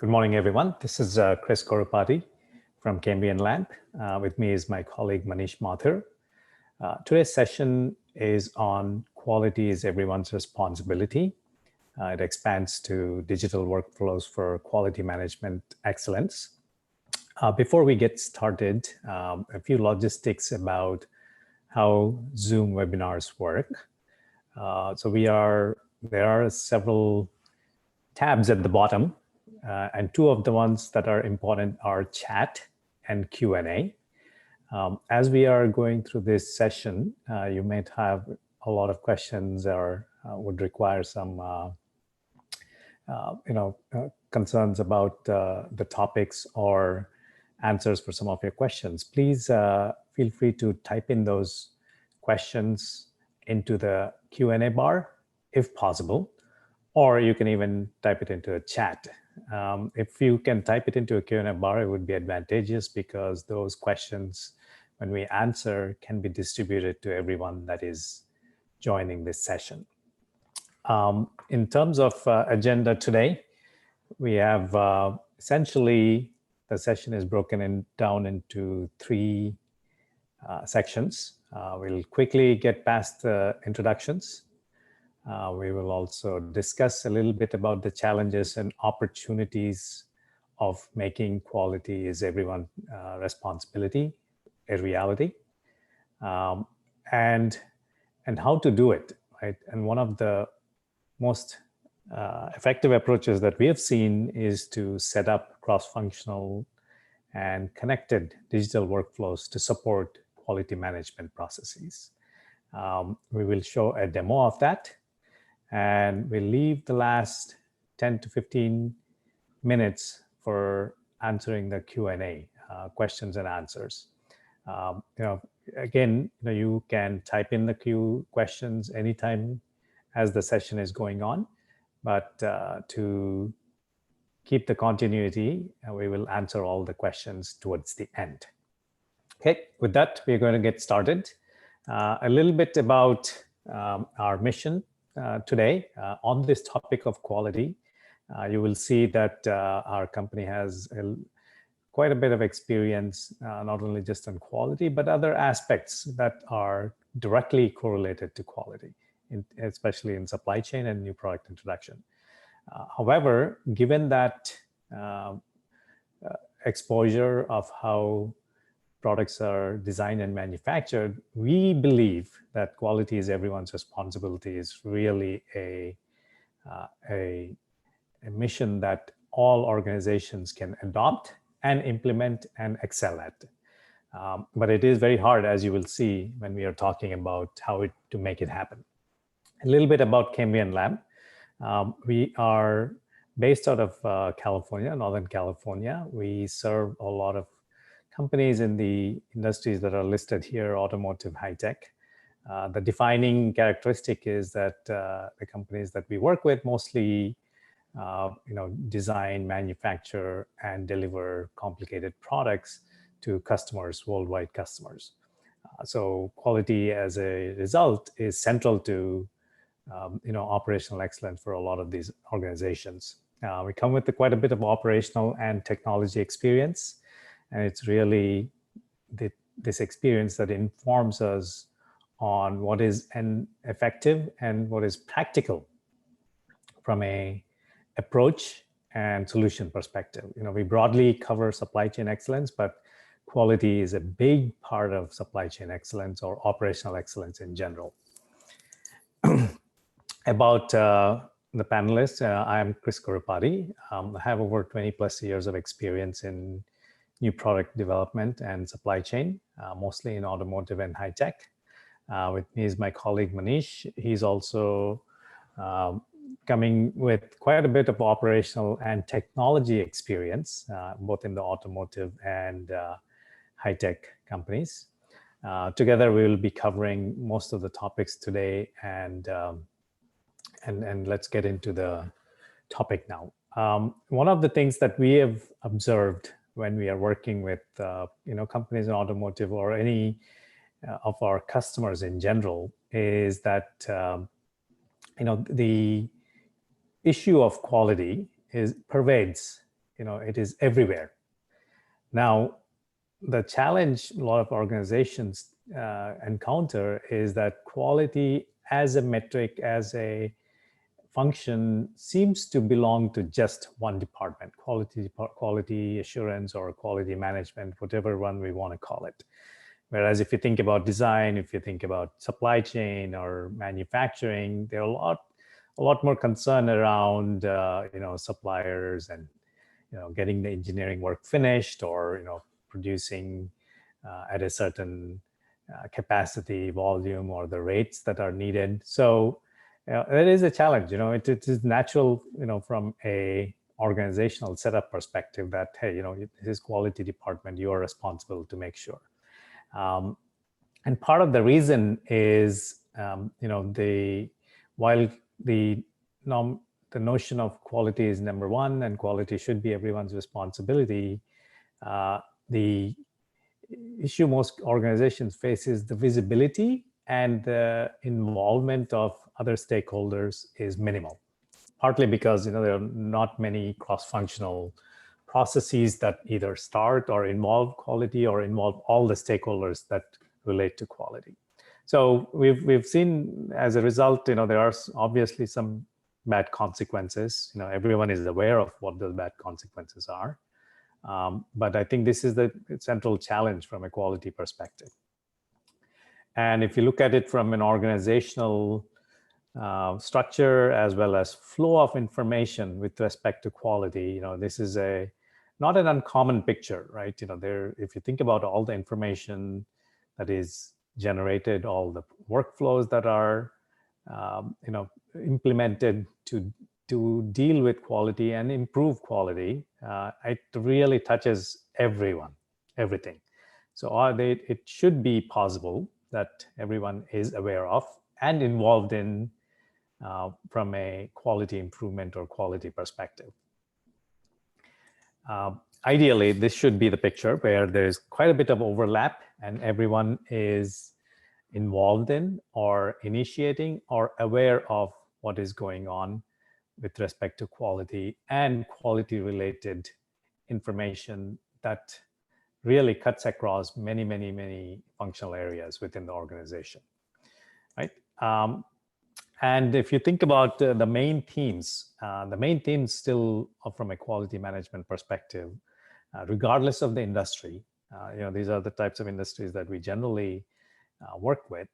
Good morning, everyone. This is Chris Korupati from Cambrian Lab. With me is my colleague Manish Mathur. Today's session is on quality is everyone's responsibility. It expands to digital workflows for quality management excellence. Before we get started, a few logistics about how Zoom webinars work. There are several tabs at the bottom, and two of the ones that are important are chat and Q&A. As we are going through this session, you might have a lot of questions or would require some concerns about the topics or answers for some of your questions. Please feel free to type in those questions into the Q&A bar if possible, or you can even type it into a chat. If you can type it into a Q&A bar, it would be advantageous because those questions, when we answer, can be distributed to everyone that is joining this session. In terms of agenda today, we have essentially the session is broken down into three sections. We'll quickly get past the introductions. We will also discuss a little bit about the challenges and opportunities of making quality is everyone's responsibility a reality, and how to do it, right? And one of the most effective approaches that we have seen is to set up cross-functional and connected digital workflows to support quality management processes. We will show a demo of that, and we'll leave the last 10 to 15 minutes for answering the Q&A, questions and answers. Again, you can type in the questions anytime as the session is going on, but to keep the continuity, we will answer all the questions towards the end. Okay, with that, we're going to get started. A little bit about our mission today on this topic of quality. You will see that our company has quite a bit of experience, not only just on quality, but other aspects that are directly correlated to quality, especially in supply chain and new product introduction. However, given that exposure of how products are designed and manufactured, we believe that quality is everyone's responsibility is really a mission that all organizations can adopt and implement and excel at. But it is very hard, as you will see when we are talking about to make it happen. A little bit about Cambrian Lab. We are based out of California, Northern California. We serve a lot of companies in the industries that are listed here, automotive, high tech. The defining characteristic is that the companies that we work with mostly design, manufacture, and deliver complicated products to customers, worldwide customers. So quality as a result is central to operational excellence for a lot of these organizations. We come with quite a bit of operational and technology experience, and it's really this experience that informs us on what is effective and what is practical from a approach and solution perspective. We broadly cover supply chain excellence, but quality is a big part of supply chain excellence or operational excellence in general. About the panelists, I am Chris Korupati. I have over 20 plus years of experience in new product development and supply chain, mostly in automotive and high tech. With me is my colleague Manish. He's also coming with quite a bit of operational and technology experience, both in the automotive and high tech companies. Together, we will be covering most of the topics today, and let's get into the topic now. One of the things that we have observed when we are working with companies in automotive or any of our customers in general is that the issue of quality pervades it is everywhere. Now, the challenge a lot of organizations encounter is that quality as a metric, as a function, seems to belong to just one department, quality assurance or quality management, whatever one we want to call it. Whereas if you think about design, if you think about supply chain or manufacturing, there are a lot more concern around suppliers and getting the engineering work finished, or producing at a certain capacity, volume, or the rates that are needed. So it is a challenge. It is natural, from a organizational setup perspective, that hey, this is quality department, you are responsible to make sure. And part of the reason is, while the notion of quality is number one and quality should be everyone's responsibility, the issue most organizations face is the visibility, and the involvement of other stakeholders is minimal. Partly because there are not many cross-functional processes that either start or involve quality or involve all the stakeholders that relate to quality. So we've seen, as a result, there are obviously some bad consequences. Everyone is aware of what those bad consequences are. But I think this is the central challenge from a quality perspective. And if you look at it from an organizational structure as well as flow of information with respect to quality, this is not an uncommon picture, right? If you think about all the information that is generated, all the workflows that are implemented to deal with quality and improve quality, it really touches everything. So it should be possible that everyone is aware of and involved in from a quality improvement or quality perspective. Ideally, this should be the picture where there's quite a bit of overlap and everyone is involved in or initiating or aware of what is going on with respect to quality and quality related information that really cuts across many functional areas within the organization, right? And if you think about the main themes still from a quality management perspective, regardless of the industry, these are the types of industries that we generally work with,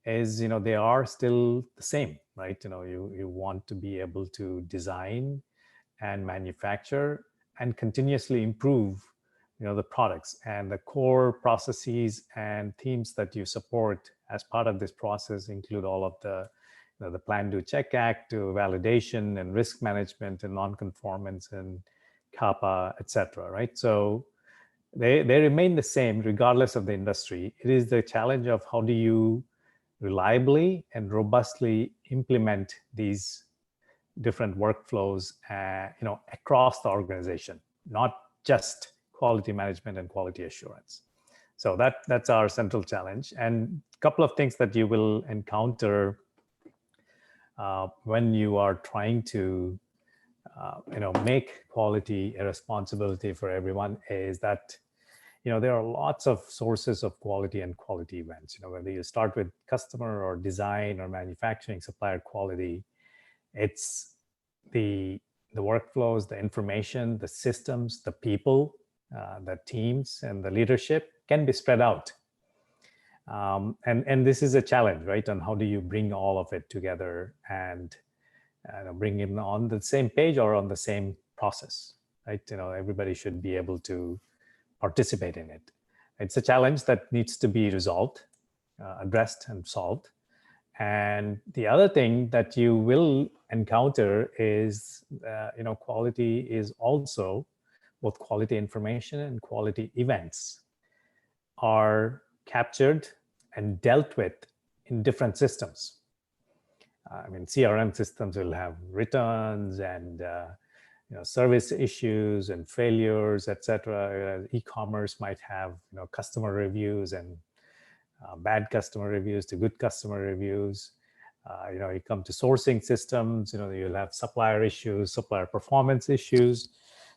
is they are still the same, right? You want to be able to design and manufacture and continuously improve the products, and the core processes and themes that you support as part of this process include all of the plan, do, check, act, to validation and risk management and non-conformance and CAPA, etc. Right? So they remain the same regardless of the industry. It is the challenge of how do you reliably and robustly implement these different workflows, across the organization, not just quality management and quality assurance. So that's our central challenge. And a couple of things that you will encounter when you are trying to make quality a responsibility for everyone is that there are lots of sources of quality and quality events. Whether you start with customer or design or manufacturing, supplier quality, it's the workflows, the information, the systems, the people, the teams, and the leadership can be spread out. And this is a challenge, right? On how do you bring all of it together and bring it on the same page or on the same process, right? Everybody should be able to participate in it. It's a challenge that needs to be resolved, addressed, and solved. And the other thing that you will encounter is, quality is also both quality information and quality events are captured and dealt with in different systems. CRM systems will have returns and service issues and failures, etc. E-commerce might have customer reviews and bad customer reviews to good customer reviews. You come to sourcing systems, you'll have supplier issues, supplier performance issues.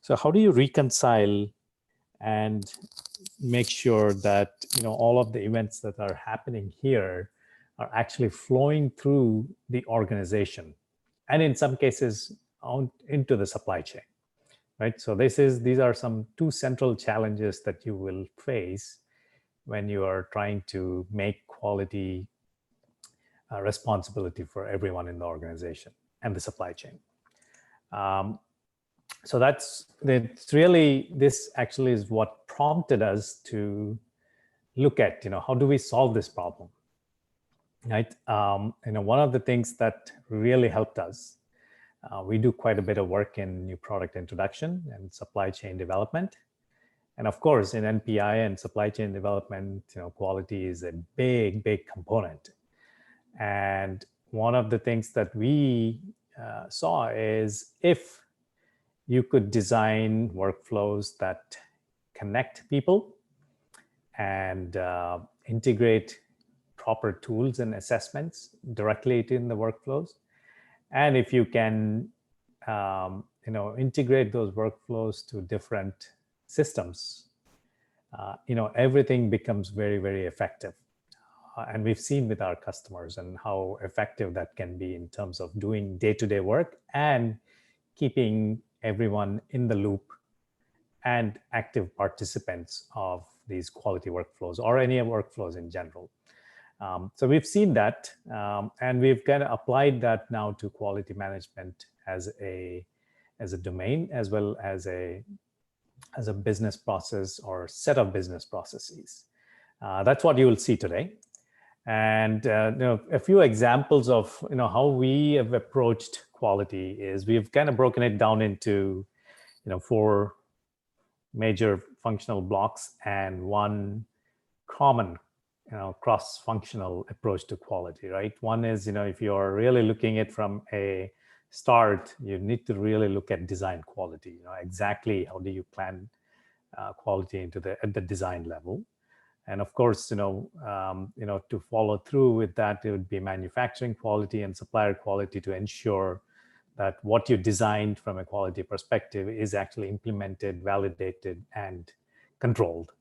So how do you reconcile and make sure that all of the events that are happening here are actually flowing through the organization, and in some cases into the supply chain, right? So these are some two central challenges that you will face when you are trying to make quality responsibility for everyone in the organization and the supply chain. So it's really, this actually is what prompted us to look at, how do we solve this problem, right? One of the things that really helped us, we do quite a bit of work in new product introduction and supply chain development. And of course, in NPI and supply chain development, quality is a big, big component. And one of the things that we saw is if you could design workflows that connect people and integrate proper tools and assessments directly in the workflows, and if you can integrate those workflows to different systems, everything becomes very, very effective. And we've seen with our customers and how effective that can be in terms of doing day-to-day work and keeping everyone in the loop and active participants of these quality workflows or any workflows in general. So we've seen that, and we've kind of applied that now to quality management as a domain, as well as a business process or set of business processes. That's what you will see today. And a few examples of how we have approached quality is we've kind of broken it down into 4 major functional blocks and one common cross-functional approach to quality, right? One is if you're really looking at from a start, you need to really look at design quality. Exactly how do you plan quality at the design level. And of course, to follow through with that, it would be manufacturing quality and supplier quality to ensure that what you designed from a quality perspective is actually implemented, validated, and controlled.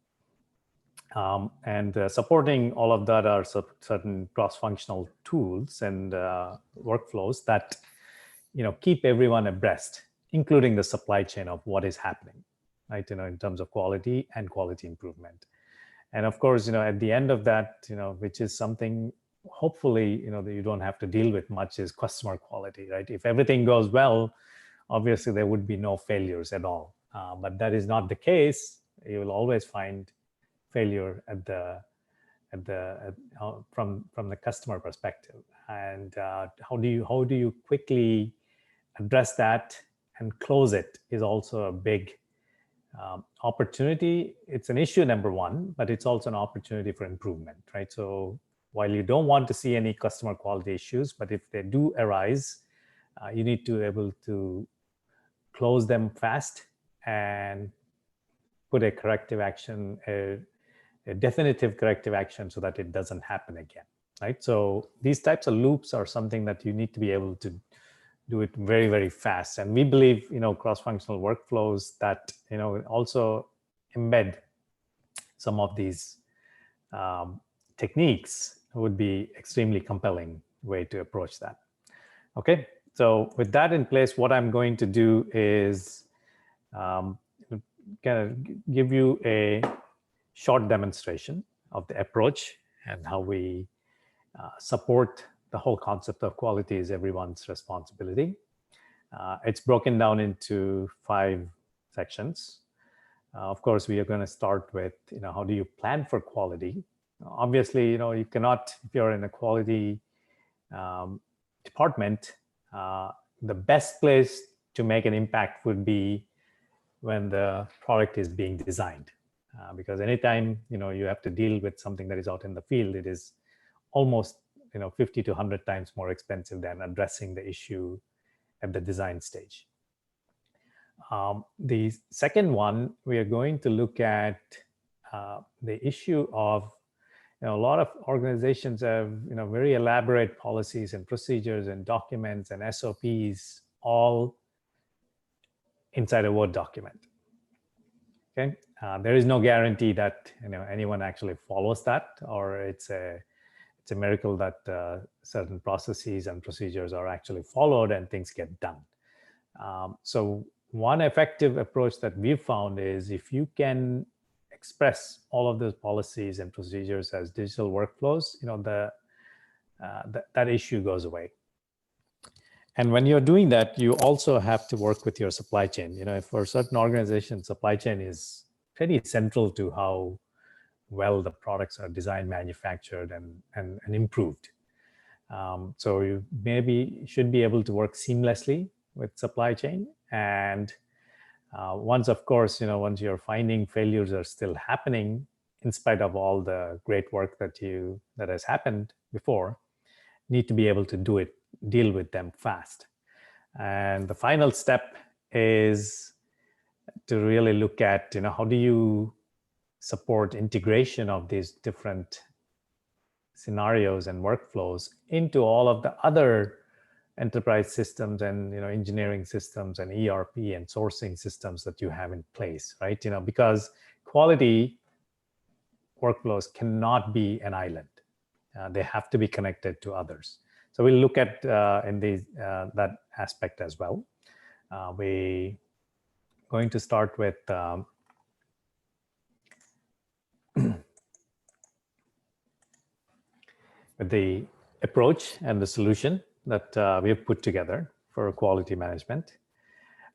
And supporting all of that are certain cross-functional tools and workflows that keep everyone abreast, including the supply chain, of what is happening, right? In terms of quality and quality improvement. And of course, at the end of that, which is something hopefully, that you don't have to deal with much, is customer quality, right? If everything goes well, obviously there would be no failures at all. But that is not the case. You will always find failure from the customer perspective. And how do you quickly address that and close it is also a big opportunity. It's an issue, number one, but it's also an opportunity for improvement, right? So while you don't want to see any customer quality issues, but if they do arise, you need to be able to close them fast and put a corrective action, a definitive corrective action, so that it doesn't happen again, right? So these types of loops are something that you need to be able to do it very, very fast. And we believe, cross-functional workflows that, also embed some of these techniques would be extremely compelling way to approach that. Okay, so with that in place, what I'm going to do is kind of give you a short demonstration of the approach and how we support the whole concept of quality is everyone's responsibility. It's broken down into 5 sections. Of course, we are going to start with, how do you plan for quality? Obviously, you cannot, if you're in a quality department, the best place to make an impact would be when the product is being designed. Because anytime, you have to deal with something that is out in the field, it is almost 50 to 100 times more expensive than addressing the issue at the design stage. The second one, we are going to look at the issue of, a lot of organizations have, very elaborate policies and procedures and documents and SOPs all inside a Word document. Okay, there is no guarantee that anyone actually follows that, or it's a miracle that certain processes and procedures are actually followed and things get done. So one effective approach that we've found is if you can express all of those policies and procedures as digital workflows, that issue goes away. And when you're doing that, you also have to work with your supply chain. For certain organizations, supply chain is pretty central to how well the products are designed, manufactured, and improved. So you maybe should be able to work seamlessly with supply chain. And once you're finding failures are still happening, in spite of all the great work that has happened before, need to be able to deal with them fast. And the final step is to really look at, how do you support integration of these different scenarios and workflows into all of the other enterprise systems and engineering systems and ERP and sourcing systems that you have in place, right? Because quality workflows cannot be an island. They have to be connected to others. So we'll look at that aspect as well. We're going to start with the approach and the solution that we have put together for quality management.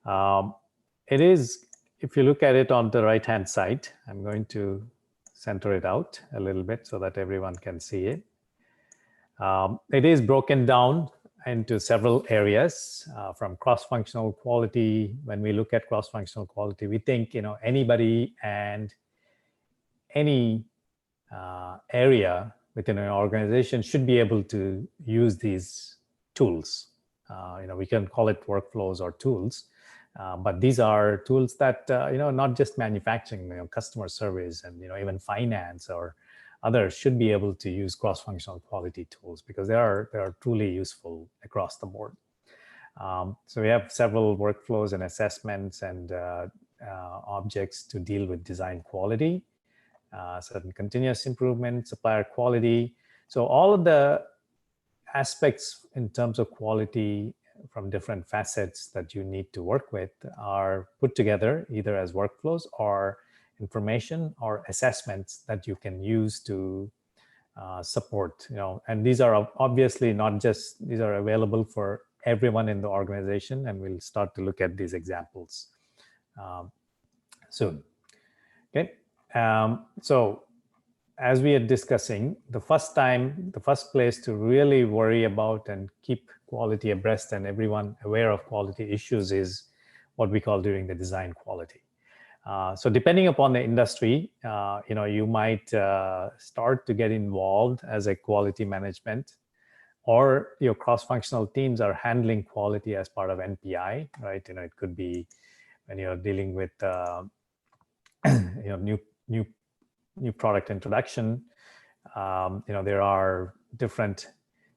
It is, if you look at it on the right-hand side, I'm going to center it out a little bit so that everyone can see it. It is broken down into several areas, from cross-functional quality. When we look at cross-functional quality, we think anybody and any area within an organization should be able to use these tools. We can call it workflows or tools, but these are tools that not just manufacturing, customer service, and even finance or others should be able to use cross-functional quality tools because they are truly useful across the board. So we have several workflows and assessments and objects to deal with design quality, certain continuous improvement, supplier quality. So all of the aspects in terms of quality from different facets that you need to work with are put together either as workflows or information or assessments that you can use to support, and these are obviously not just, these are available for everyone in the organization, and we'll start to look at these examples soon. Okay, so as we are discussing, the first place to really worry about and keep quality abreast and everyone aware of quality issues is what we call during the design quality. So depending upon the industry, you might start to get involved as a quality management, or your cross-functional teams are handling quality as part of NPI, right? It could be when you're dealing with new product introduction. There are different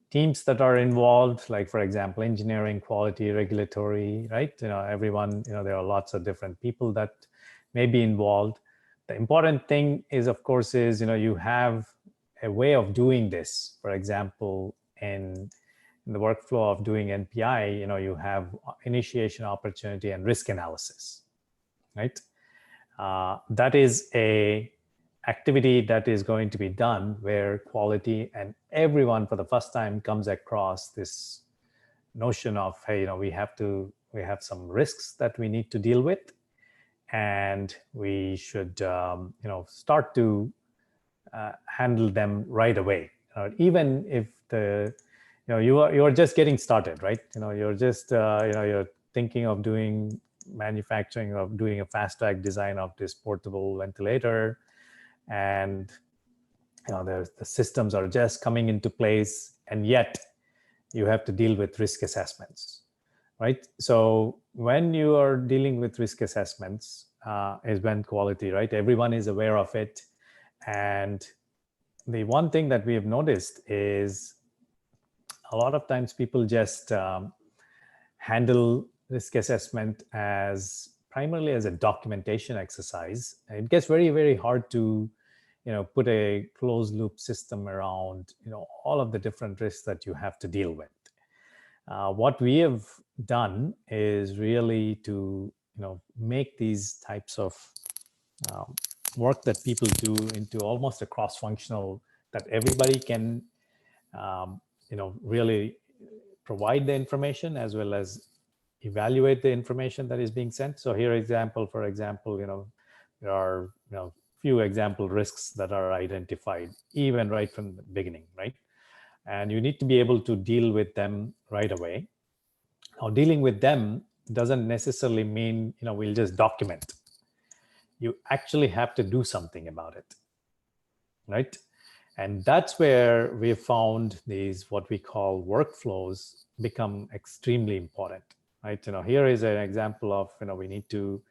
teams that are involved, like for example, engineering, quality, regulatory, right? Everyone, there are lots of different people that may be involved. The important thing is, of course, you have a way of doing this. For example, in the workflow of doing NPI, you have initiation, opportunity, and risk analysis, right? That is a activity that is going to be done where quality and everyone for the first time comes across this notion of, hey, we have some risks that we need to deal with, and we should start to handle them right away, even if you're just getting started, right? You're just you're thinking of doing manufacturing, of doing a fast track design of this portable ventilator, and the systems are just coming into place, and yet you have to deal with risk assessments, right? So when you are dealing with risk assessments is when quality, right? Everyone is aware of it. And the one thing that we have noticed is a lot of times people just handle risk assessment as primarily as a documentation exercise. It gets very, very hard to, put a closed loop system around, all of the different risks that you have to deal with. What we have done is really to, make these types of work that people do into almost a cross-functional, that everybody can, really provide the information as well as evaluate the information that is being sent. So here, for example, there are, few example risks that are identified even right from the beginning, right? And you need to be able to deal with them right away. Now, dealing with them doesn't necessarily mean, we'll just document. You actually have to do something about it, right? And that's where we found these, what we call workflows, become extremely important, right? Here is an example of, we need to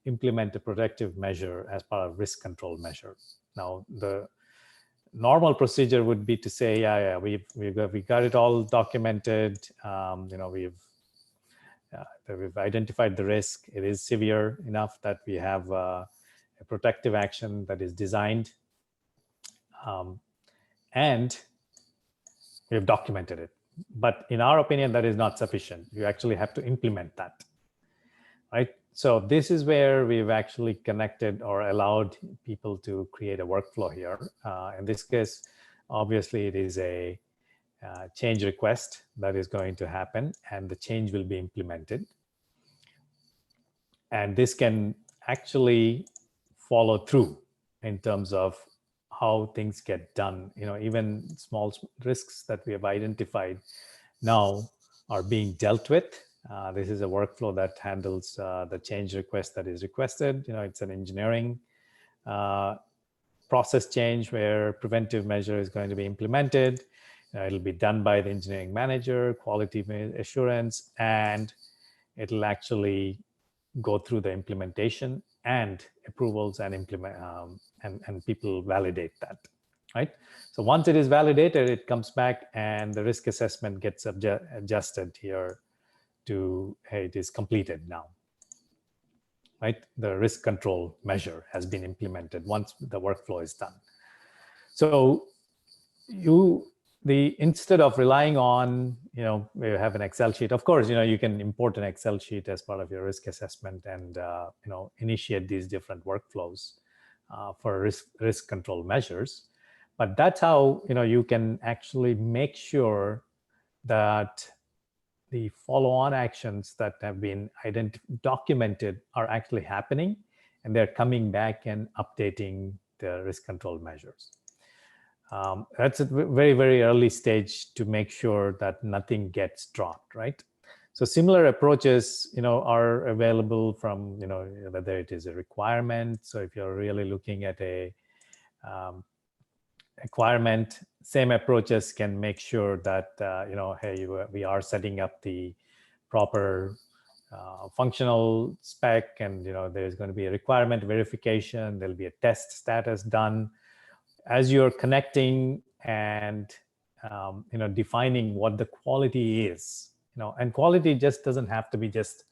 implement a protective measure as part of risk control measure. Now, the normal procedure would be to say, yeah, we got it all documented. We've identified the risk. It is severe enough that we have a protective action that is designed, and we have documented it. But in our opinion, that is not sufficient. You actually have to implement that, right? So this is where we've actually connected or allowed people to create a workflow here. In this case, obviously, it is a change request that is going to happen, and the change will be implemented. And this can actually follow through in terms of how things get done. Even small risks that we have identified now are being dealt with. This is a workflow that handles the change request that is requested. It's an engineering process change where preventive measure is going to be implemented. It'll be done by the engineering manager, quality assurance, and it'll actually go through the implementation and approvals and and people validate that, right? So once it is validated, it comes back and the risk assessment gets adjusted here to, hey, it is completed now, right? The risk control measure has been implemented once the workflow is done. So instead of relying on, we have an Excel sheet. Of course, you can import an Excel sheet as part of your risk assessment and, initiate these different workflows for risk control measures. But that's how, you can actually make sure that the follow-on actions that have been documented are actually happening, and they're coming back and updating the risk control measures. That's a very, very early stage to make sure that nothing gets dropped, right? So similar approaches, are available from, whether it is a requirement. So if you're really looking at a requirement, same approaches can make sure that, hey, we are setting up the proper functional spec, and, there's going to be a requirement verification. There'll be a test status done. As you're connecting and defining what the quality is, and quality just doesn't have to be just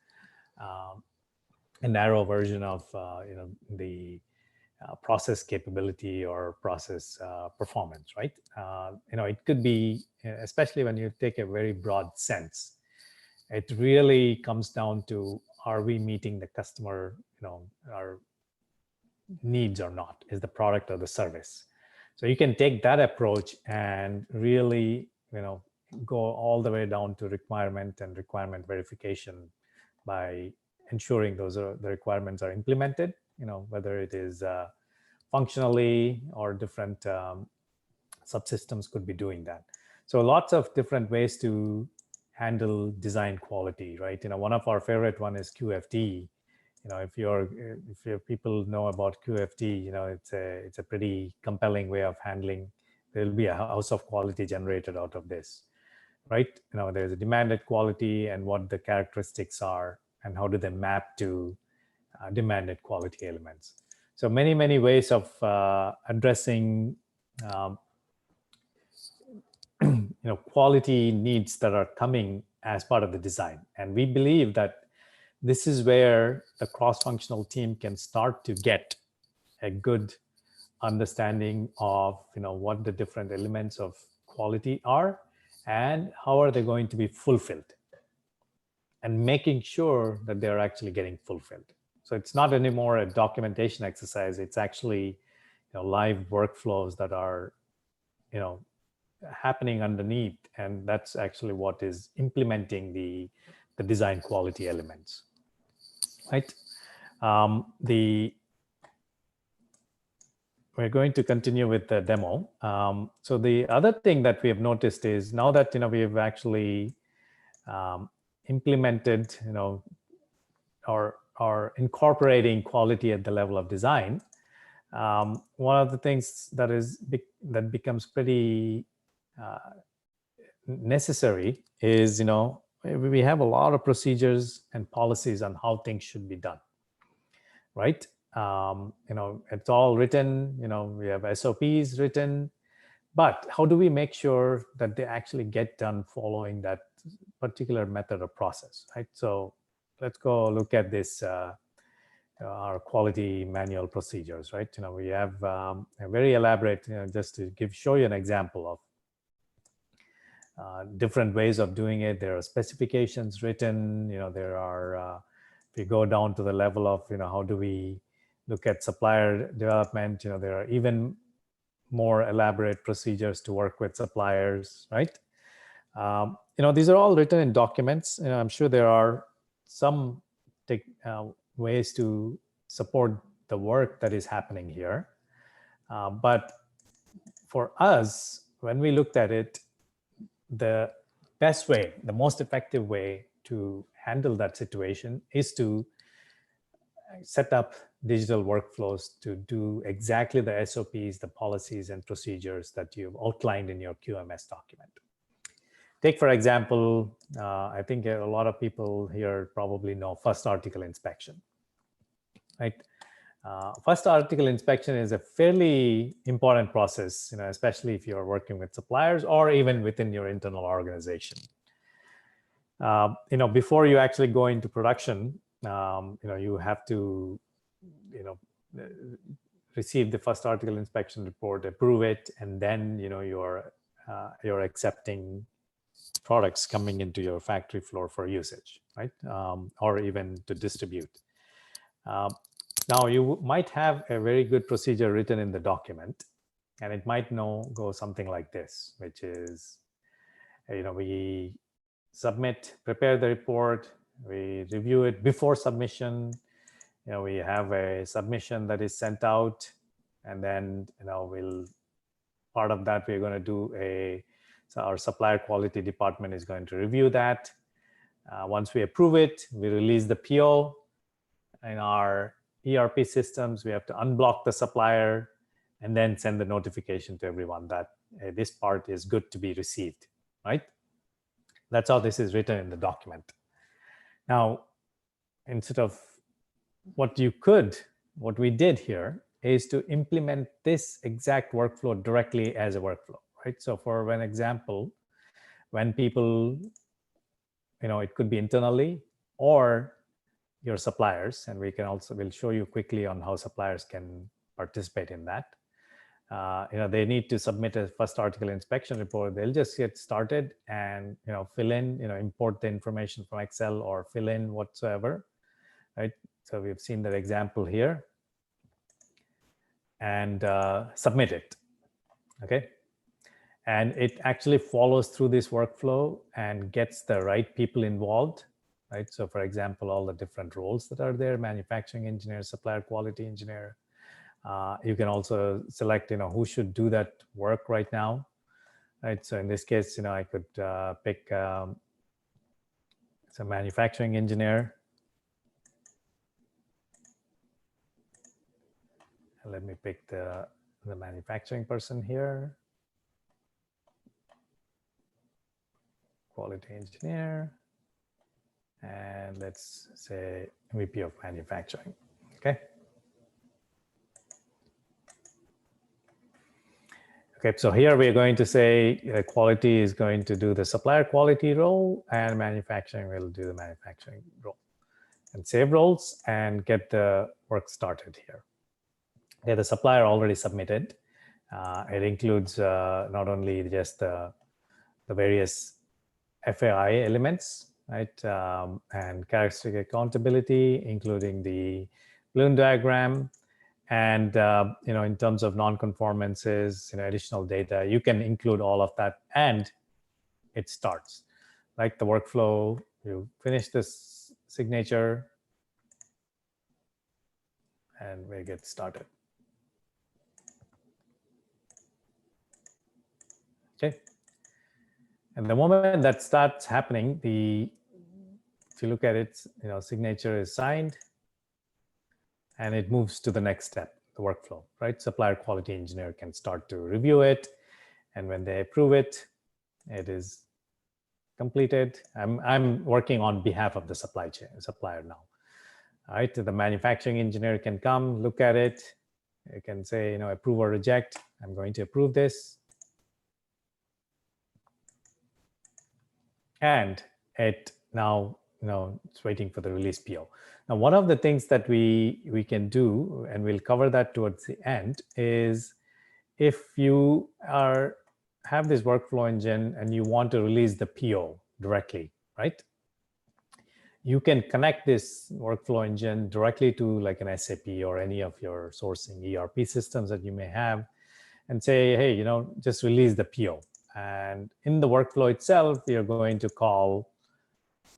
a narrow version of the process capability or process performance, right? It could be, especially when you take a very broad sense, it really comes down to, are we meeting the customer, our needs or not? Is the product or the service? So you can take that approach and really, go all the way down to requirement and requirement verification by ensuring the requirements are implemented, whether it is functionally or different subsystems could be doing that. So lots of different ways to handle design quality, right? One of our favorite one is QFD. If people know about QFD, it's a pretty compelling way of handling. There'll be a house of quality generated out of this, right? There's a demanded quality and what the characteristics are and how do they map to demanded quality elements. So many, many ways of addressing quality needs that are coming as part of the design. And we believe that this is where the cross-functional team can start to get a good understanding of what the different elements of quality are and how are they going to be fulfilled, and making sure that they're actually getting fulfilled. So it's not anymore a documentation exercise. It's actually live workflows that are happening underneath, and that's actually what is implementing the design quality elements, right? We're going to continue with the demo. So the other thing that we have noticed is now that we've actually implemented or incorporating quality at the level of design, one of the things that becomes pretty necessary is we have a lot of procedures and policies on how things should be done, right? It's all written, we have SOPs written, but how do we make sure that they actually get done following that particular method or process, right? So let's go look at this, our quality manual procedures, right? We have a very elaborate, just to show you an example of different ways of doing it. There are specifications written, there are, if you go down to the level of, how do we look at supplier development, there are even more elaborate procedures to work with suppliers, right? These are all written in documents. I'm sure there are some ways to support the work that is happening here. But for us, when we looked at it, the best way, the most effective way to handle that situation is to set up digital workflows to do exactly the SOPs, the policies and procedures that you've outlined in your QMS document. Take, for example, I think a lot of people here probably know first article inspection, right? First article inspection is a fairly important process, especially if you're working with suppliers or even within your internal organization. Before you actually go into production, you have to, receive the first article inspection report, approve it, and then, you're accepting products coming into your factory floor for usage, right? Or even to distribute. Now, you might have a very good procedure written in the document, and it might go something like this, which is, we prepare the report, we review it before submission, we have a submission that is sent out, and then, part of that, we're going to do so our supplier quality department is going to review that. Once we approve it, we release the PO. In our ERP systems, we have to unblock the supplier and then send the notification to everyone that this part is good to be received, right? That's how this is written in the document. Now, instead of what we did here is to implement this exact workflow directly as a workflow, right? So for an example, when people, it could be internally or your suppliers, and we'll show you quickly on how suppliers can participate in that. They need to submit a first article inspection report. They'll just get started and, fill in, import the information from Excel or fill in whatsoever, right? So we've seen that example here, and submit it, okay? And it actually follows through this workflow and gets the right people involved, right? So for example, all the different roles that are there, manufacturing engineer, supplier quality engineer. You can also select, who should do that work right now, right? So in this case, I could pick some manufacturing engineer. And let me pick the manufacturing person here. Quality engineer. And let's say VP of manufacturing, okay? Okay, so here we're going to say quality is going to do the supplier quality role and manufacturing will do the manufacturing role. and save roles and get the work started here. Okay, the supplier already submitted. It includes not only just the various FAI elements, right, and characteristic accountability, including the balloon diagram, and in terms of non-conformances, additional data, you can include all of that, and it starts. Like the workflow, you finish this signature, and we get started. Okay. And the moment that starts happening, if you look at it, signature is signed, and it moves to the next step, the workflow, right? Supplier quality engineer can start to review it, and when they approve it, it is completed. I'm working on behalf of the supplier now. All right, the manufacturing engineer can come look at it. You can say, approve or reject. I'm going to approve this. And it now, it's waiting for the release PO. Now, one of the things that we can do, and we'll cover that towards the end, is if you have this workflow engine and you want to release the PO directly, right? You can connect this workflow engine directly to like an SAP or any of your sourcing ERP systems that you may have, and say, hey, just release the PO. And in the workflow itself, you're going to call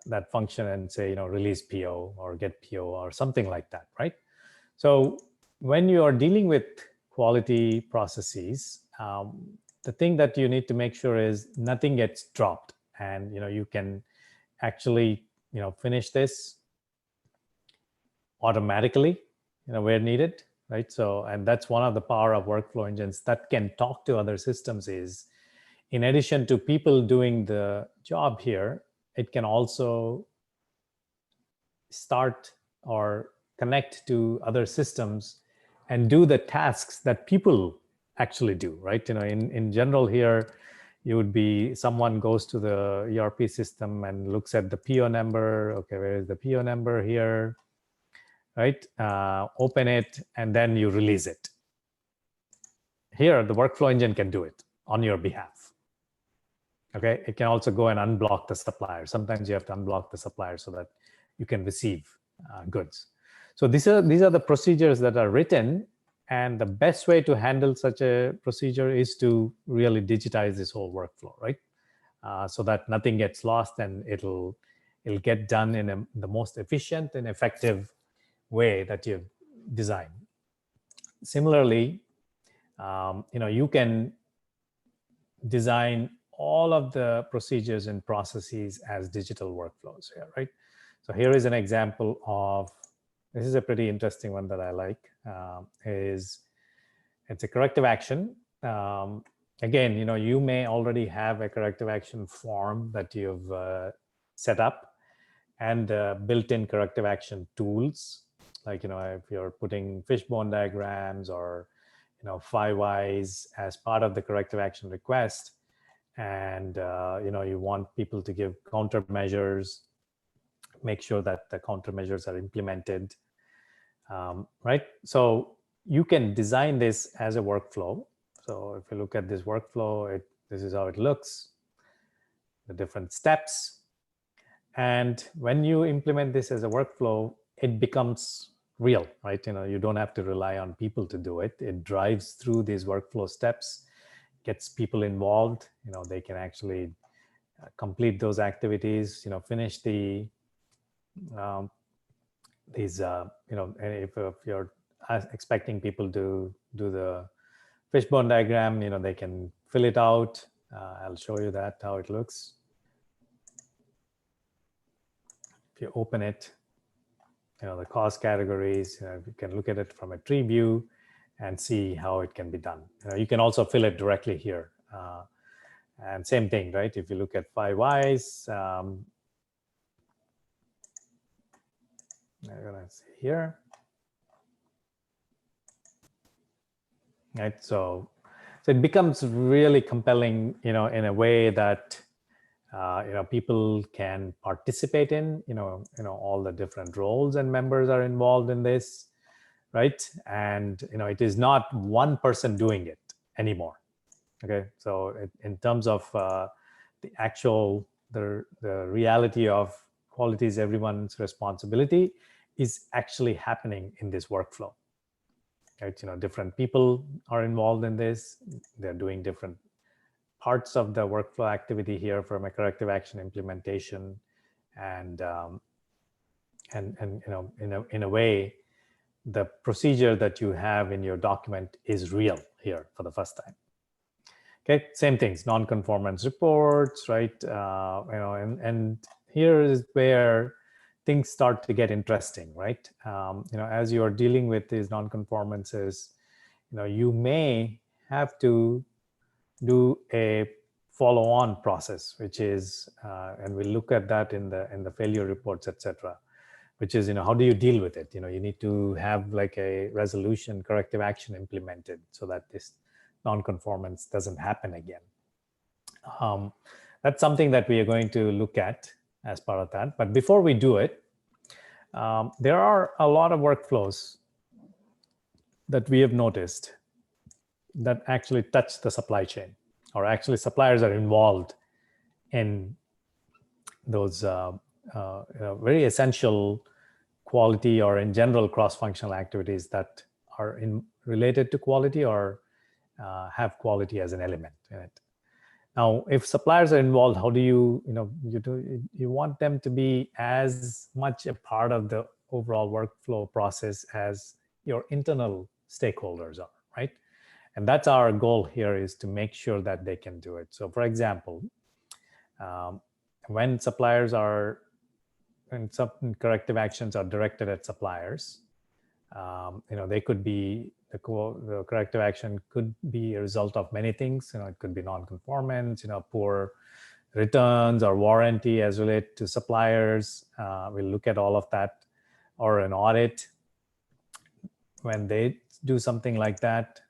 that function and say, release PO or get PO or something like that, right? So when you are dealing with quality processes, the thing that you need to make sure is nothing gets dropped, and you can actually finish this automatically where needed, right? So, and that's one of the power of workflow engines that can talk to other systems, is in addition to people doing the job here, it can also start or connect to other systems and do the tasks that people actually do, right? In general here, you would be, someone goes to the ERP system and looks at the PO number. Okay, where is the PO number here, right? Open it, and then you release it. Here, the workflow engine can do it on your behalf. Okay, it can also go and unblock the supplier. Sometimes you have to unblock the supplier so that you can receive goods. So these are the procedures that are written, and the best way to handle such a procedure is to really digitize this whole workflow, right? So that nothing gets lost, and it'll get done in the most efficient and effective way that you've designed. Similarly, you can design all of the procedures and processes as digital workflows here, right? So here is an example of, this is a pretty interesting one that I like, it's a corrective action. Again, you may already have a corrective action form that you've set up, and built-in corrective action tools, like, if you're putting fishbone diagrams or 5 whys as part of the corrective action request, and you want people to give countermeasures, make sure that the countermeasures are implemented, right? So you can design this as a workflow. So if you look at this workflow, this is how it looks, the different steps. And when you implement this as a workflow, it becomes real, right? You don't have to rely on people to do it. It drives through these workflow steps, gets people involved. They can actually complete those activities, finish the if you're expecting people to do the fishbone diagram, they can fill it out. I'll show you that, how it looks. If you open it, the cost categories, you can look at it from a tree view and see how it can be done. You can also fill it directly here. And same thing, right? If you look at 5 whys, I'm gonna see here. Right, so it becomes really compelling, in a way that People can participate in, all the different roles and members are involved in this, right? And, it is not one person doing it anymore. Okay, so in terms of the actual, the reality of quality is everyone's responsibility is actually happening in this workflow, right? Different people are involved in this. They're doing different parts of the workflow activity here from a corrective action implementation, and in a way, the procedure that you have in your document is real here for the first time. Okay, same things, non-conformance reports, right? And here is where things start to get interesting, right? As you are dealing with these non-conformances, you may have to do a follow-on process, which is, and we'll look at that in the failure reports, etc., which is, how do you deal with it? You need to have like a resolution, corrective action implemented so that this non-conformance doesn't happen again. That's something that we are going to look at as part of that. But before we do it, there are a lot of workflows that we have noticed that actually touch the supply chain, or actually suppliers are involved in those very essential quality or in general cross-functional activities that are related to quality or have quality as an element in it. Now, if suppliers are involved, how do you want them to be as much a part of the overall workflow process as your internal stakeholders are, right? And that's our goal here, is to make sure that they can do it. So for example, when suppliers are, and some corrective actions are directed at suppliers, they could be, the corrective action could be a result of many things. It could be non-conformance, poor returns or warranty as related to suppliers. We'll look at all of that, or an audit. When they do something like that,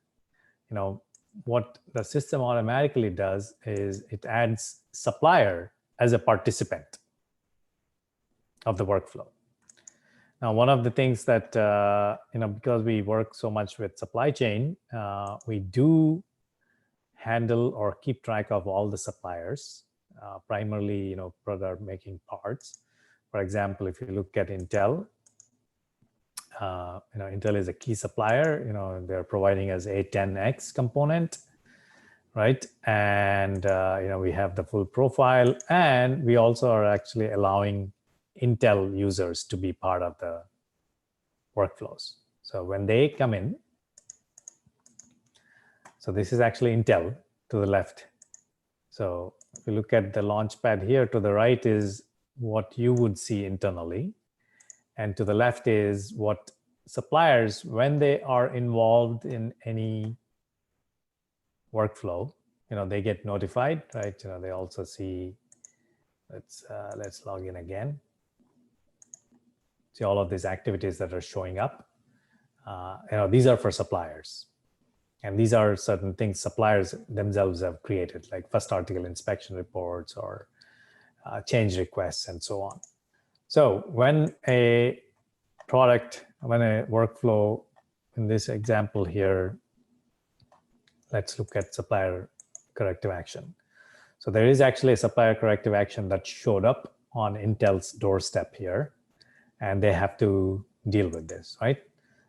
what the system automatically does is it adds supplier as a participant of the workflow. Now, one of the things that, because we work so much with supply chain, we do handle or keep track of all the suppliers, primarily, product making parts. For example, if you look at Intel, Intel is a key supplier. They're providing us A10X component, right? And, we have the full profile, and we also are actually allowing Intel users to be part of the workflows. So when they come in, so this is actually Intel to the left. So if you look at the launchpad here, to the right is what you would see internally. And to the left is what suppliers, when they are involved in any workflow, they get notified, right? They also see, let's log in again. See all of these activities that are showing up. These are for suppliers. And these are certain things suppliers themselves have created, like first article inspection reports or change requests and so on. So when a workflow, in this example here, let's look at supplier corrective action. So there is actually a supplier corrective action that showed up on Intel's doorstep here, and they have to deal with this, right?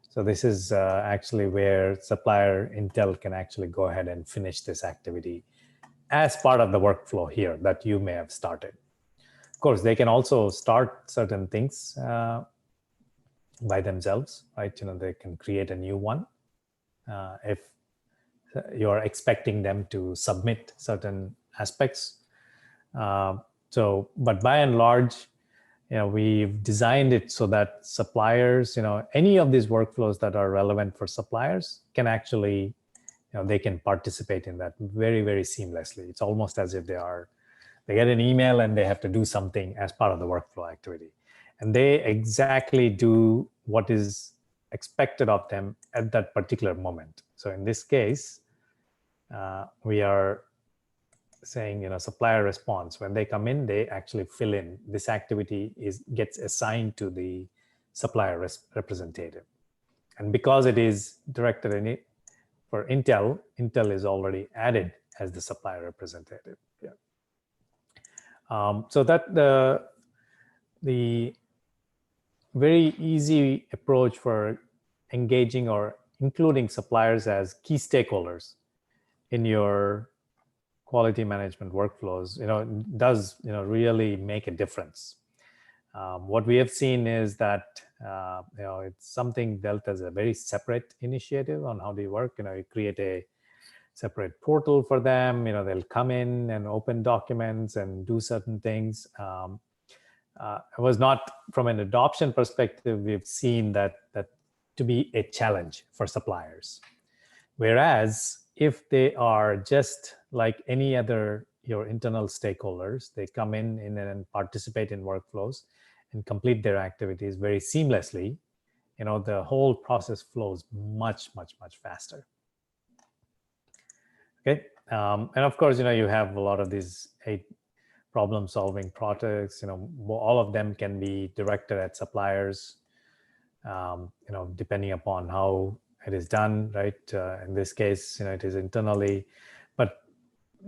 So this is actually where supplier Intel can actually go ahead and finish this activity as part of the workflow here that you may have started. Of course, they can also start certain things by themselves, right? They can create a new one if you're expecting them to submit certain aspects. But by and large, we've designed it so that suppliers, any of these workflows that are relevant for suppliers can actually, they can participate in that very, very seamlessly. It's almost as if they get an email and they have to do something as part of the workflow activity. And they exactly do what is expected of them at that particular moment. So in this case, we are saying, supplier response. When they come in, they actually fill in. This activity gets assigned to the supplier representative. And because it is directed for Intel is already added as the supplier representative. Yeah. So that the very easy approach for engaging or including suppliers as key stakeholders in your quality management workflows, does really make a difference. What we have seen is that it's something dealt as a very separate initiative on how they work. You create a separate portal for them. They'll come in and open documents and do certain things. It was not, from an adoption perspective, we've seen that to be a challenge for suppliers. Whereas if they are just like any other your internal stakeholders, they come in and participate in workflows and complete their activities very seamlessly, the whole process flows much, much, much faster. Okay, and of course, you have a lot of these 8 problem-solving projects. All of them can be directed at suppliers, depending upon how it is done, right? In this case, it is internally, but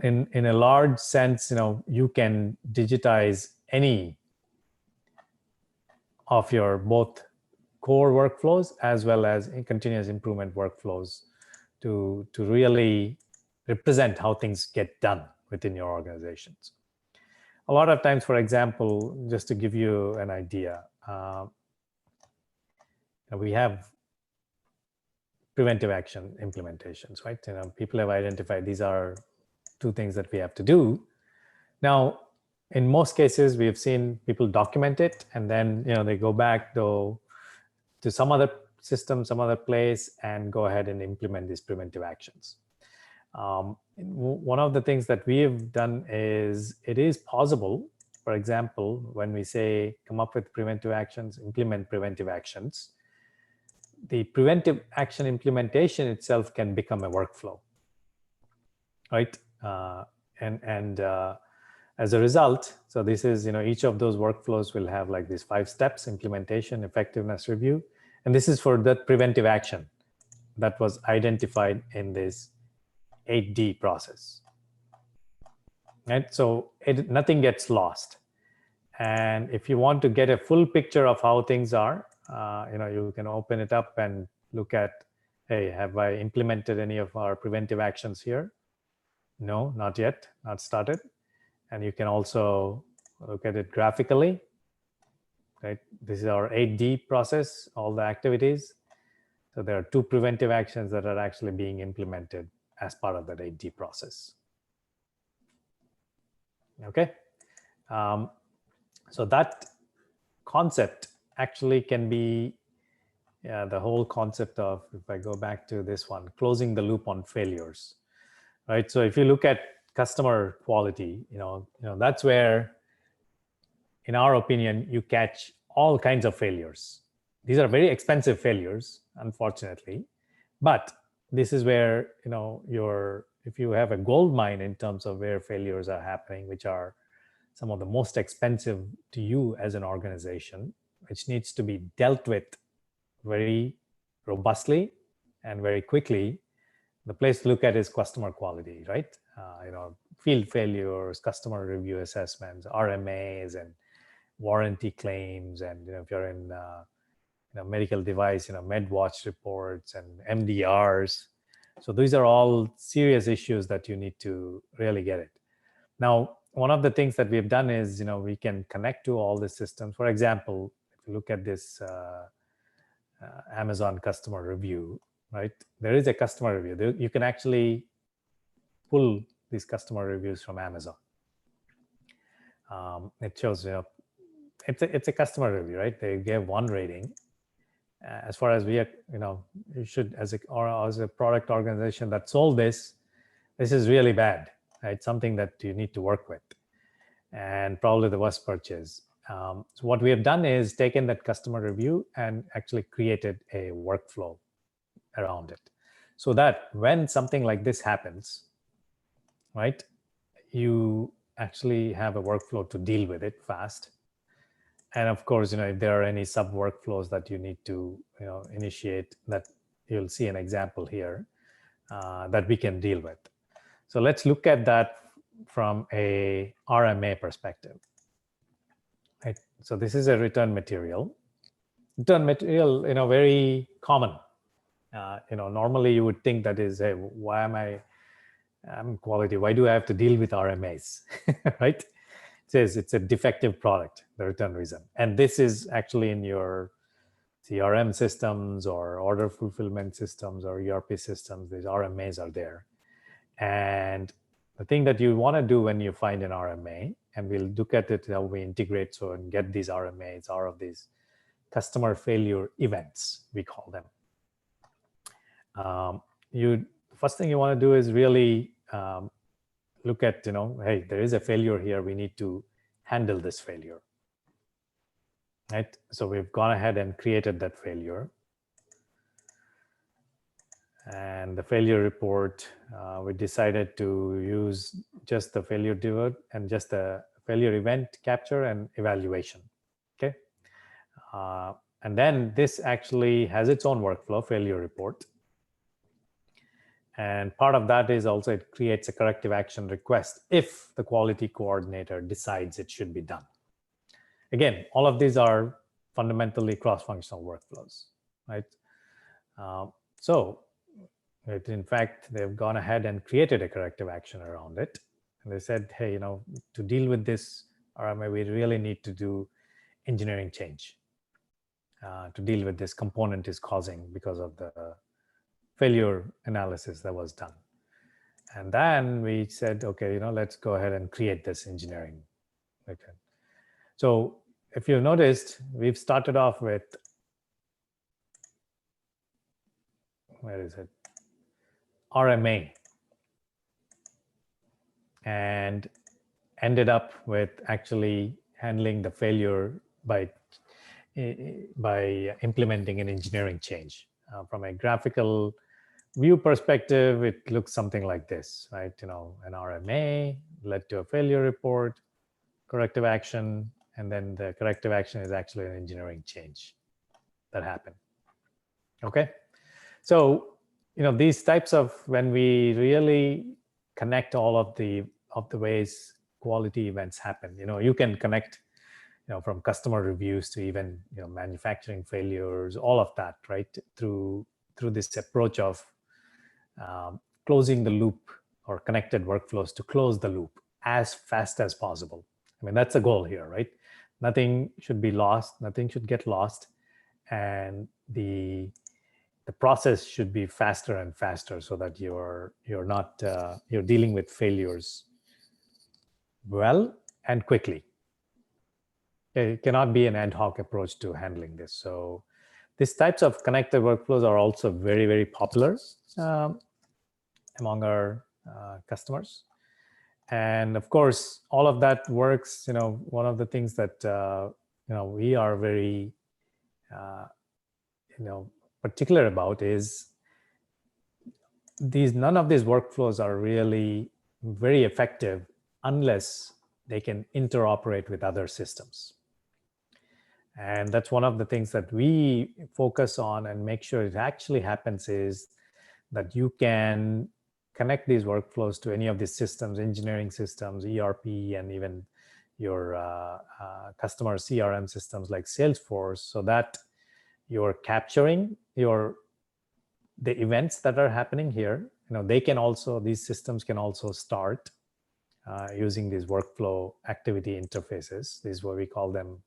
in a large sense, you can digitize any of your both core workflows as well as continuous improvement workflows to really represent how things get done within your organizations. A lot of times, for example, just to give you an idea, we have preventive action implementations, right? People have identified these are 2 things that we have to do. Now, in most cases, we have seen people document it, and then they go back to some other system, some other place, and go ahead and implement these preventive actions. One of the things that we have done is it is possible, for example, when we say come up with preventive actions, implement preventive actions, the preventive action implementation itself can become a workflow, right? And as a result, so this is, each of those workflows will have like these 5 steps: implementation, effectiveness review. And this is for that preventive action that was identified in this 8D process, right? So nothing gets lost. And if you want to get a full picture of how things are, you can open it up and look at, hey, have I implemented any of our preventive actions here? No, not yet, not started. And you can also look at it graphically, right? This is our 8D process, all the activities. So there are 2 preventive actions that are actually being implemented as part of that 8D process. Okay. So that concept actually can be the whole concept of, if I go back to this one, closing the loop on failures, right? So if you look at customer quality, that's where, in our opinion, you catch all kinds of failures. These are very expensive failures, unfortunately, but this is where, if you have a gold mine in terms of where failures are happening, which are some of the most expensive to you as an organization, which needs to be dealt with very robustly and very quickly, the place to look at is customer quality, right? Field failures, customer review assessments, RMAs, and warranty claims, and if you're in medical device, MedWatch reports and MDRs. So these are all serious issues that you need to really get it. Now, one of the things that we've done is, we can connect to all the systems. For example, if you look at this Amazon customer review, right? There is a customer review. You can actually pull these customer reviews from Amazon. It shows, it's a customer review, right? They gave 1 rating. As far as we are, you should, as a product organization that sold this is really bad, right? Something that you need to work with, and probably the worst purchase. So what we have done is taken that customer review and actually created a workflow around it, so that when something like this happens, right, you actually have a workflow to deal with it fast. And of course, if there are any sub workflows that you need to, initiate, that you'll see an example here that we can deal with. So let's look at that from a RMA perspective. Right? So this is a return material. Return material, very common. Normally you would think that is, hey, why am I'm quality? Why do I have to deal with RMAs, right? It says it's a defective product, the return reason. And this is actually in your CRM systems or order fulfillment systems or ERP systems. These RMAs are there. And the thing that you want to do when you find an RMA, and we'll look at it how we integrate so and get these RMAs, are of these customer failure events, we call them. First thing you want to do is really look at, hey, there is a failure here. We need to handle this failure, right? So we've gone ahead and created that failure. And the failure report, we decided to use just the failure divot and just the failure event capture and evaluation, okay? And then this actually has its own workflow, failure report. And part of that is also it creates a corrective action request if the quality coordinator decides it should be done. Again, all of these are fundamentally cross-functional workflows, right? In fact, they've gone ahead and created a corrective action around it. And they said, hey, to deal with this RMA, we really need to do engineering change to deal with this component is causing because of the failure analysis that was done. And then we said, okay, let's go ahead and create this engineering. Okay. So if you noticed, we've started off with, where is it? RMA, and ended up with actually handling the failure by implementing an engineering change. From a graphical view perspective, it looks something like this, right? An RMA led to a failure report, corrective action, and then the corrective action is actually an engineering change that happened. Okay, so these types of, when we really connect all of the ways quality events happen, you can connect, from customer reviews to even manufacturing failures, all of that, right? Through this approach of closing the loop or connected workflows to close the loop as fast as possible. I mean, that's the goal here, right? Nothing should be lost, nothing should get lost, and the process should be faster and faster so that you're not you're dealing with failures well and quickly. It cannot be an ad hoc approach to handling this. So these types of connected workflows are also very, very popular among our customers. And of course, all of that works. One of the things that we are very particular about is none of these workflows are really very effective unless they can interoperate with other systems. And that's one of the things that we focus on and make sure it actually happens, is that you can connect these workflows to any of these systems, engineering systems, ERP, and even your customer CRM systems like Salesforce, so that you're capturing the events that are happening here. They can also, these systems can also start using these workflow activity interfaces. This is what we call them.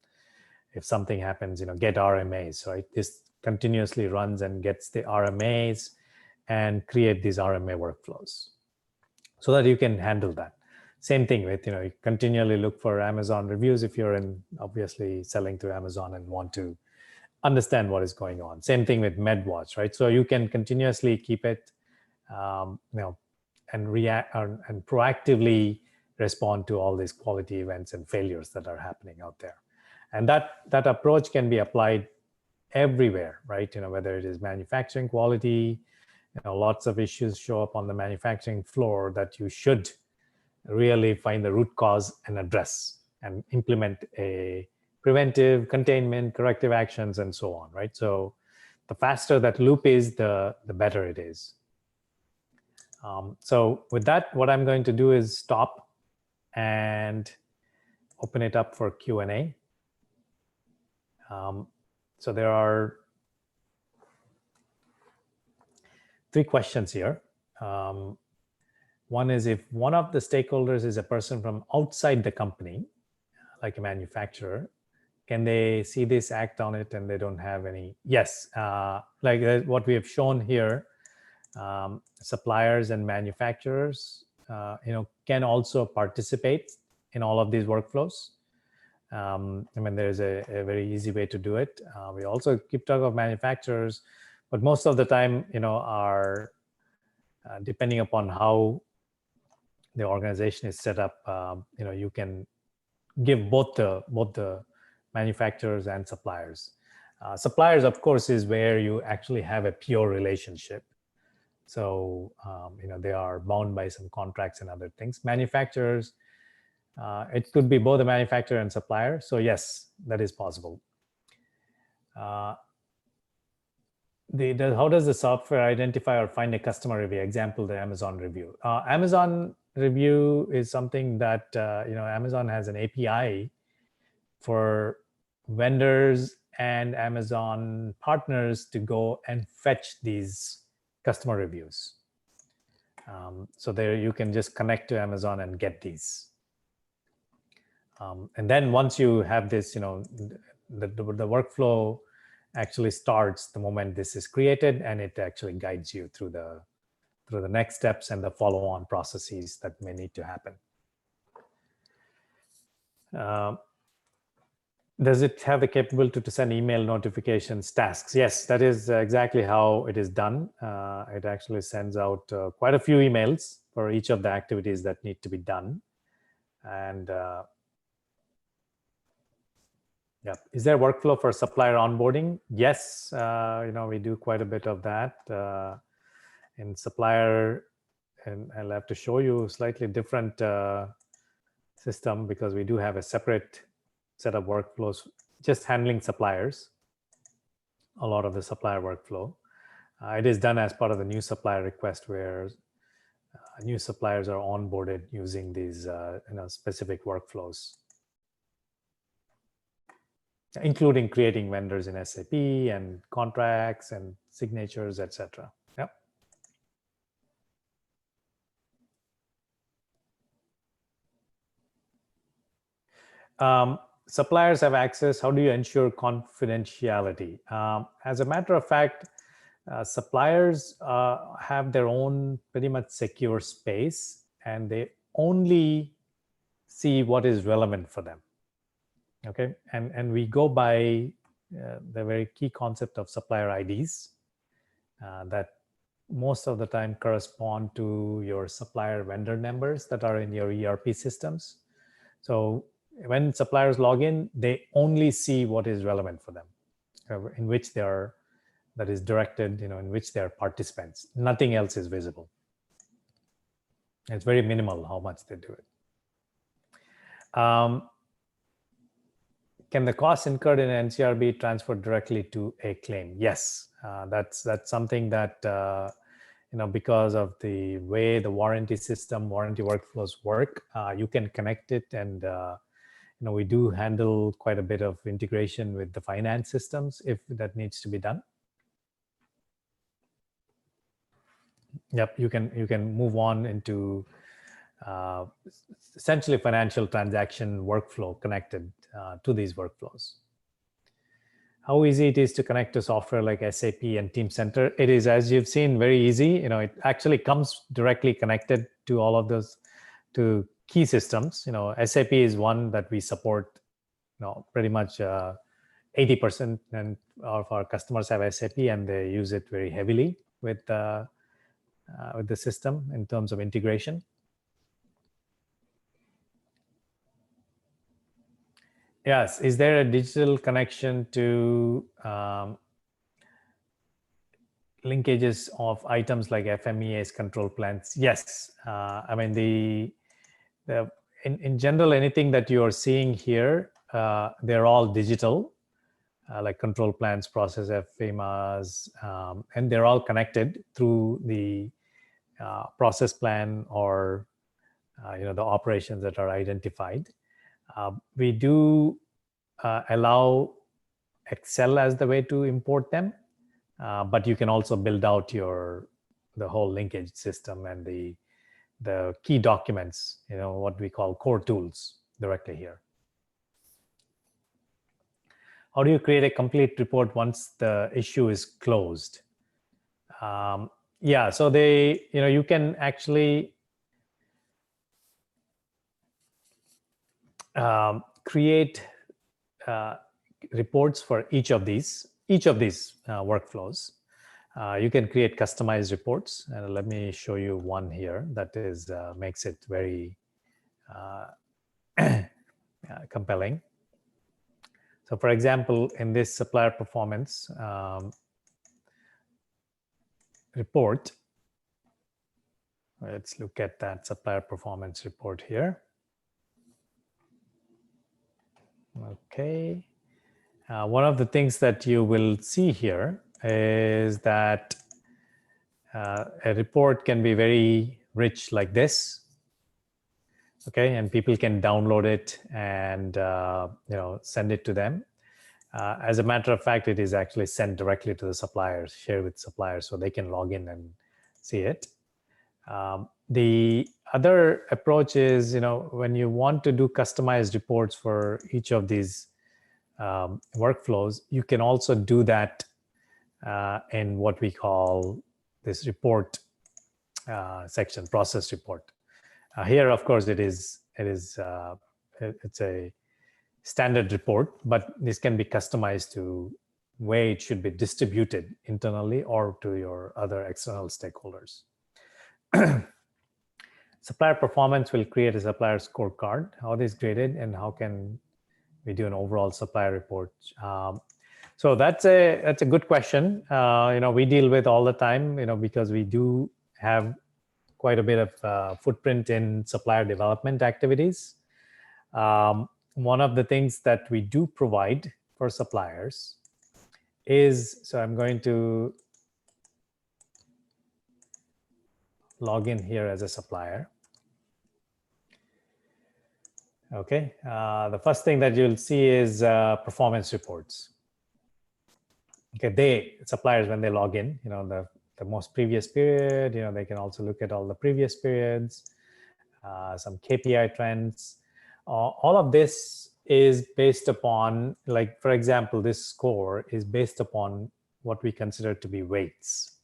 If something happens, get RMAs, right? This continuously runs and gets the RMAs and create these RMA workflows so that you can handle that. Same thing with, you continually look for Amazon reviews if you're obviously selling to Amazon and want to understand what is going on. Same thing with MedWatch, right? So you can continuously keep it, and react and proactively respond to all these quality events and failures that are happening out there. And that approach can be applied everywhere, right? Whether it is manufacturing quality, lots of issues show up on the manufacturing floor that you should really find the root cause and address and implement a preventive, containment, corrective actions, and so on, right? So the faster that loop is, the better it is. So with that, what I'm going to do is stop and open it up for Q&A. So there are 3 questions here. One is, if one of the stakeholders is a person from outside the company, like a manufacturer, can they see this, act on it, and they don't have any? Yes, like what we have shown here, suppliers and manufacturers, can also participate in all of these workflows. I mean, there's a very easy way to do it. We also keep track of manufacturers, but most of the time, are depending upon how the organization is set up, you can give both the manufacturers and suppliers. Suppliers, of course, is where you actually have a pure relationship. So, they are bound by some contracts and other things. Manufacturers, it could be both a manufacturer and supplier. So yes, that is possible. How does the software identify or find a customer review? Example, the Amazon review. Amazon review is something that, Amazon has an API for vendors and Amazon partners to go and fetch these customer reviews. So there you can just connect to Amazon and get these. And then once you have this, the workflow actually starts the moment this is created, and it actually guides you through the next steps and the follow-on processes that may need to happen. Does it have the capability to send email notifications, tasks? Yes, that is exactly how it is done. It actually sends out quite a few emails for each of the activities that need to be done. And yeah, is there workflow for supplier onboarding? Yes, we do quite a bit of that in supplier, and I'll have to show you a slightly different system, because we do have a separate set of workflows just handling suppliers, a lot of the supplier workflow. It is done as part of the new supplier request, where new suppliers are onboarded using these specific workflows, including creating vendors in SAP and contracts and signatures, etc. Yep. Suppliers have access. How do you ensure confidentiality? As a matter of fact, suppliers have their own pretty much secure space, and they only see what is relevant for them. Okay, and we go by the very key concept of supplier IDs that most of the time correspond to your supplier vendor numbers that are in your ERP systems. So when suppliers log in, they only see what is relevant for them, in which they are, that is directed, in which they are participants. Nothing else is visible. It's very minimal how much they do it. Can the costs incurred in NCR be transferred directly to a claim? Yes, that's something that, because of the way the warranty system, warranty workflows work, you can connect it, and we do handle quite a bit of integration with the finance systems if that needs to be done. Yep, you can move on into essentially financial transaction workflow connected to these workflows. How easy it is to connect to software like SAP and Team Center? It is, as you've seen, very easy. It actually comes directly connected to all of those, to key systems. SAP is one that we support. Pretty much 80% of our customers have SAP, and they use it very heavily with the system in terms of integration. Yes. Is there a digital connection to linkages of items like FMEA's control plans? Yes. I mean, in general, anything that you are seeing here, they're all digital, like control plans, process FEMAs, and they're all connected through the process plan or the operations that are identified. We do allow Excel as the way to import them, but you can also build out the whole linkage system and the key documents, what we call core tools, directly here. How do you create a complete report once the issue is closed? Yeah, so you can actually create reports for each of these workflows. You can create customized reports, and let me show you one here that makes it very compelling. So, for example, in this supplier performance report, let's look at that supplier performance report here. Okay. One of the things that you will see here is that a report can be very rich like this. Okay, and people can download it and send it to them. As a matter of fact, it is actually sent directly to the suppliers, shared with suppliers, so they can log in and see it. The other approach is, when you want to do customized reports for each of these workflows, you can also do that in what we call this report section, process report. Here, of course, it's a standard report, but this can be customized to way it should be distributed internally or to your other external stakeholders. Supplier performance will create a supplier scorecard. How this is graded and how can we do an overall supplier report? So that's a good question. We deal with all the time, because we do have quite a bit of footprint in supplier development activities. One of the things that we do provide for suppliers is, so I'm going to log in here as a supplier. Okay, the first thing that you'll see is performance reports. Okay, suppliers, when they log in, the most previous period, they can also look at all the previous periods, some KPI trends. All of this is based upon, like, for example, this score is based upon what we consider to be weights.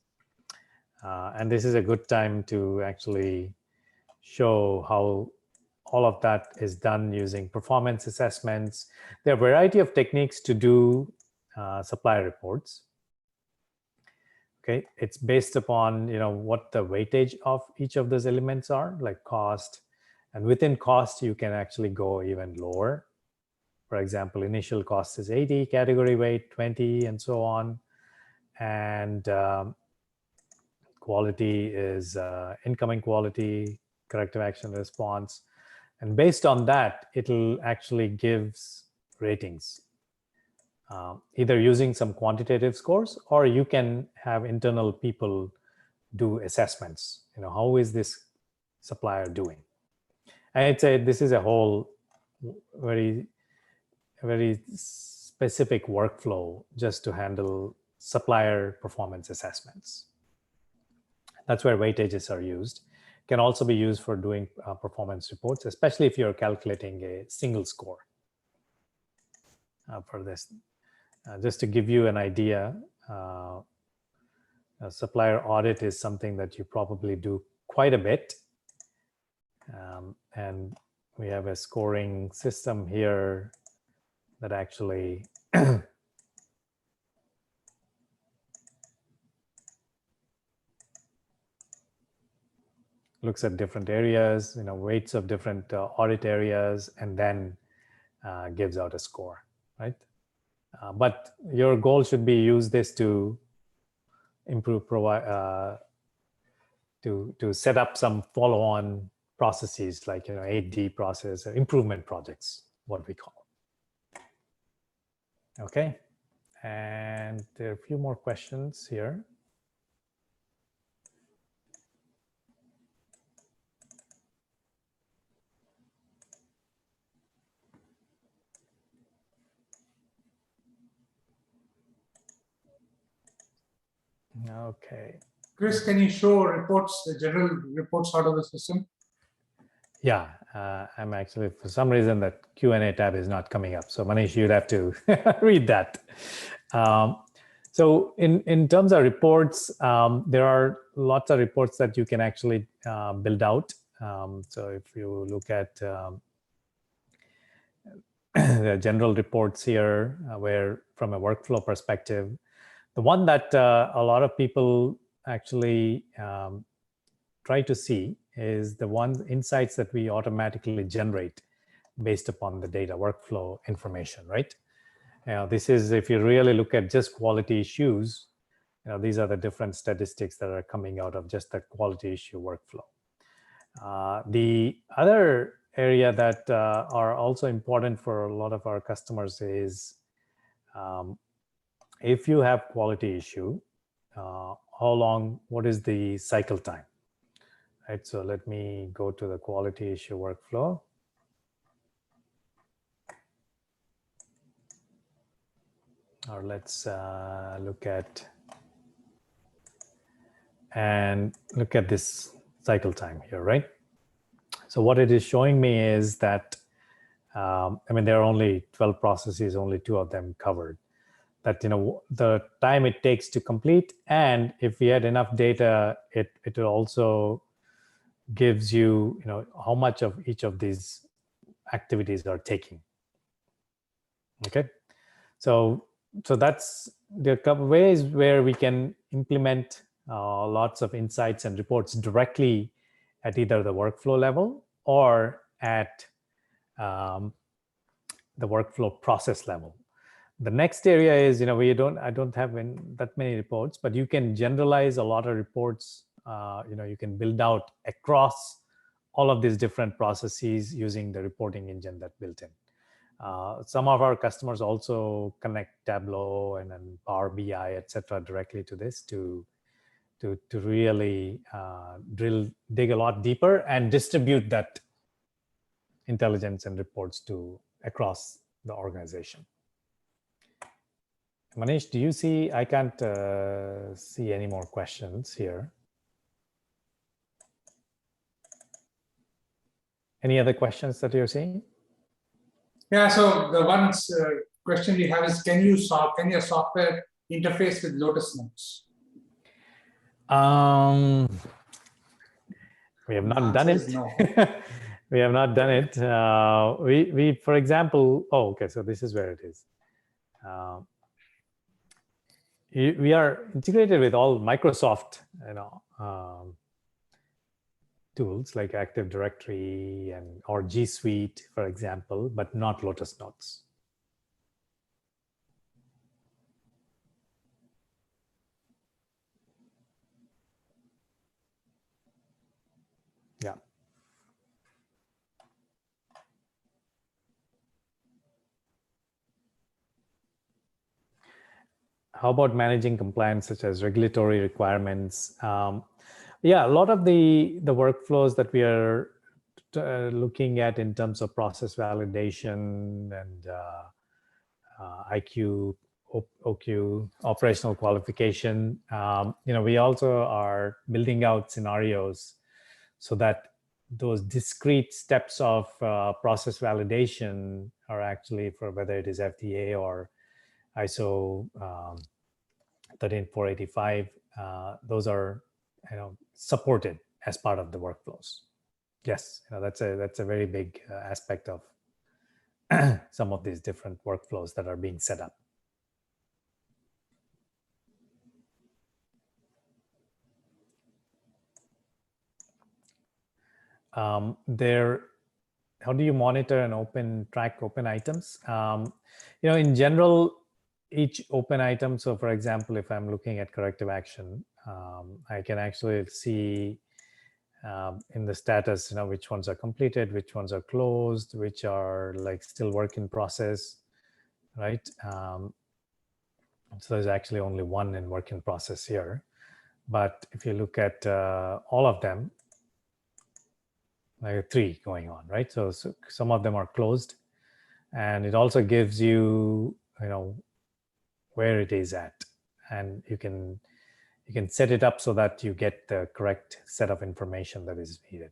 And this is a good time to actually show how all of that is done using performance assessments. There are a variety of techniques to do supplier reports. Okay, it's based upon what the weightage of each of those elements are, like cost, and within cost you can actually go even lower. For example, initial cost is 80, category weight 20, and so on. And quality is incoming quality, corrective action response, and based on that, it'll actually gives ratings. Either using some quantitative scores, or you can have internal people do assessments. How is this supplier doing? And this is a whole very, very specific workflow just to handle supplier performance assessments. That's where weightages are used. Can also be used for doing performance reports, especially if you're calculating a single score for this. Just to give you an idea, a supplier audit is something that you probably do quite a bit. And we have a scoring system here that actually looks at different areas, weights of different audit areas, and then gives out a score, right? But your goal should be use this to improve, to set up some follow-on processes like 8D process or improvement projects, what we call. Okay, and there are a few more questions here. Okay. Chris, can you show reports, the general reports out of the system? Yeah, I'm actually, for some reason, that Q&A tab is not coming up. So Manish, you'd have to read that. So in terms of reports, there are lots of reports that you can actually build out. So if you look at the general reports here, where from a workflow perspective, the one that a lot of people actually try to see is the one insights that we automatically generate based upon the data workflow information, right? This is, if you really look at just quality issues, these are the different statistics that are coming out of just the quality issue workflow. The other area that are also important for a lot of our customers is if you have quality issue, how long, what is the cycle time? Right, so let me go to the quality issue workflow. Or let's look at this cycle time here, right? So what it is showing me is that, I mean, there are only 12 processes, only 2 of them covered. That, the time it takes to complete, and if we had enough data, it also gives you, how much of each of these activities are taking. Okay, so that's there are a couple ways where we can implement lots of insights and reports directly at either the workflow level or at the workflow process level. The next area is, I don't have that many reports, but you can generalize a lot of reports. You can build out across all of these different processes using the reporting engine that's built in. Some of our customers also connect Tableau and then Power BI, etc., directly to this to really dig a lot deeper and distribute that intelligence and reports across the organization. Manish, do you see? I can't see any more questions here. Any other questions that you're seeing? Yeah, so the one question we have is, can your software interface with Lotus Notes? We have not done it. No. We have not done it. We for example, okay, so this is where it is. We are integrated with all Microsoft, tools like Active Directory or G Suite, for example, but not Lotus Notes. Yeah. How about managing compliance, such as regulatory requirements? Yeah, a lot of the workflows that we are looking at in terms of process validation and IQ, OQ, operational qualification. We also are building out scenarios so that those discrete steps of process validation are actually, for whether it is FDA or ISO 13485, those are supported as part of the workflows. Yes, that's a very big aspect of some of these different workflows that are being set up. How do you monitor and track open items? In general, each open item, so for example, if I'm looking at corrective action, I can actually see in the status, which ones are completed, which ones are closed, which are like still work in process, right? So there's actually only one in work in process here. But if you look at all of them, like 3 going on, right? So some of them are closed, and it also gives you, where it is at, and you can set it up so that you get the correct set of information that is needed.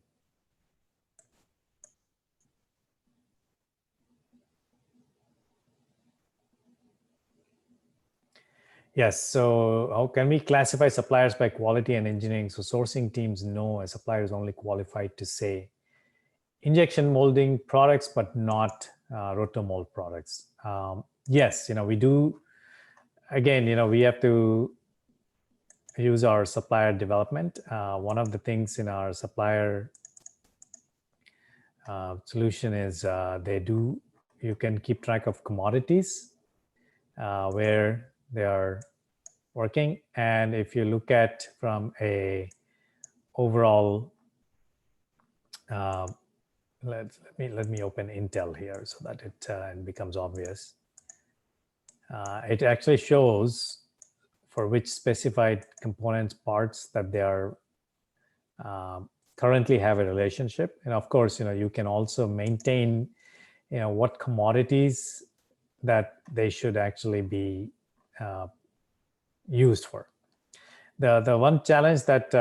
Yes, so how can we classify suppliers by quality and engineering? So sourcing teams know a supplier is only qualified to say injection molding products, but not rotomold products. Yes, we do. Again, we have to use our supplier development. One of the things in our supplier solution is you can keep track of commodities where they are working. And if you look at from a overall, let me open Intel here so that it becomes obvious. It actually shows for which specified components, parts that they are currently have a relationship. And of course, you can also maintain, what commodities that they should actually be used for. The one challenge that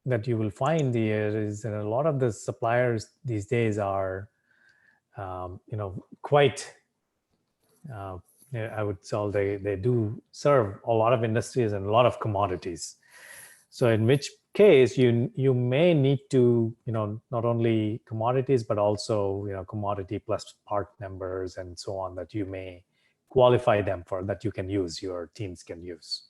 that you will find here is that a lot of the suppliers these days are, quite. I would say they do serve a lot of industries and a lot of commodities. So in which case you may need to, not only commodities, but also, commodity plus part numbers and so on, that you may qualify them for, that you can use, your teams can use.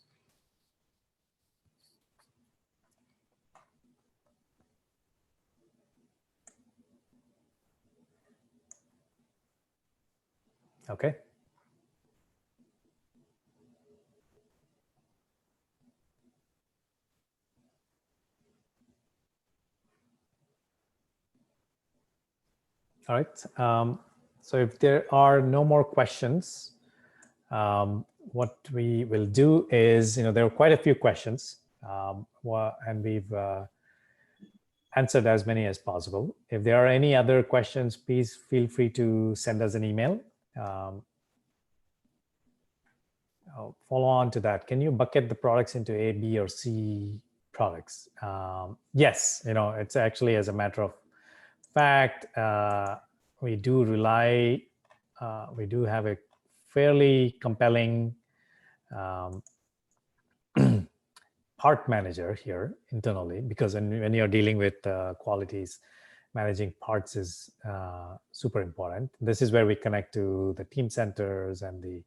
Okay. All right. So if there are no more questions, what we will do is, there are quite a few questions, and we've answered as many as possible. If there are any other questions, please feel free to send us an email. I'll follow on to that. Can you bucket the products into A, B, or C products? Yes, it's actually, as a matter of fact, we do rely, we do have a fairly compelling part manager here internally, because when you're dealing with qualities, managing parts is super important. This is where we connect to the team centers and the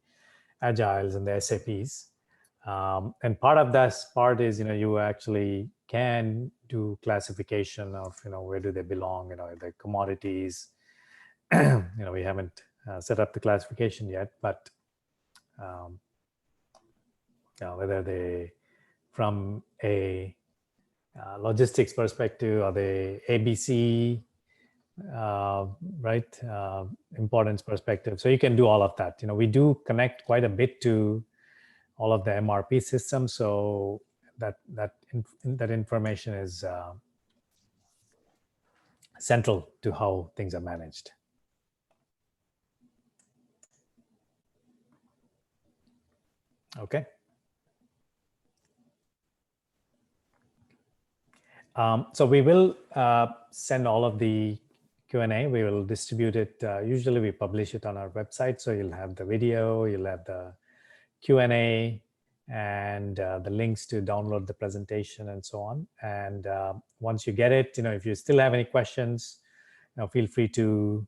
agiles and the SAPs. And part of that part is, you actually can do classification of, where do they belong, the commodities. We haven't set up the classification yet, but whether they, from a logistics perspective, are they ABC, right? Importance perspective. So you can do all of that. We do connect quite a bit to all of the MRP systems, so that information is central to how things are managed. Okay. So we will send all of the Q&A. We will distribute it. Usually we publish it on our website. So you'll have the video, you'll have the Q&A, and the links to download the presentation and so on. And once you get it, if you still have any questions, feel free to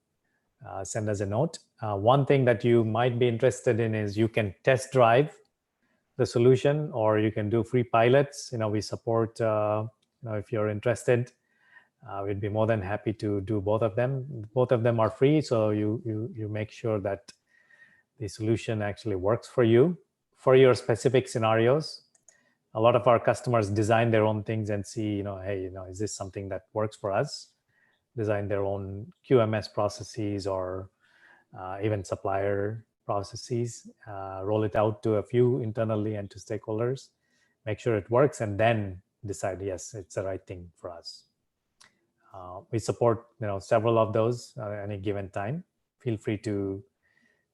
send us a note. One thing that you might be interested in is you can test drive the solution, or you can do free pilots. We support, if you're interested, we'd be more than happy to do both of them. Both of them are free, so you make sure that the solution actually works for you, for your specific scenarios. A lot of our customers design their own things and see, hey, is this something that works for us? Design their own QMS processes or even supplier processes, roll it out to a few internally and to stakeholders, make sure it works, and then decide, yes, it's the right thing for us. We support several of those at any given time. Feel free to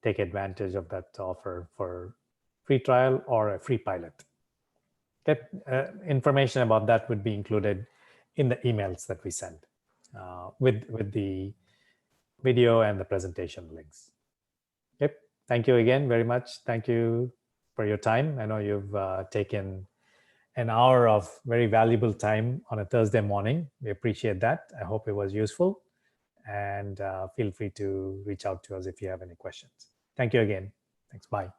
take advantage of that offer for free trial or a free pilot. That information about that would be included in the emails that we send with the video and the presentation links. Yep. Thank you again very much. Thank you for your time. I know you've taken an hour of very valuable time on a Thursday morning. We appreciate that. I hope it was useful. And feel free to reach out to us if you have any questions. Thank you again. Thanks. Bye.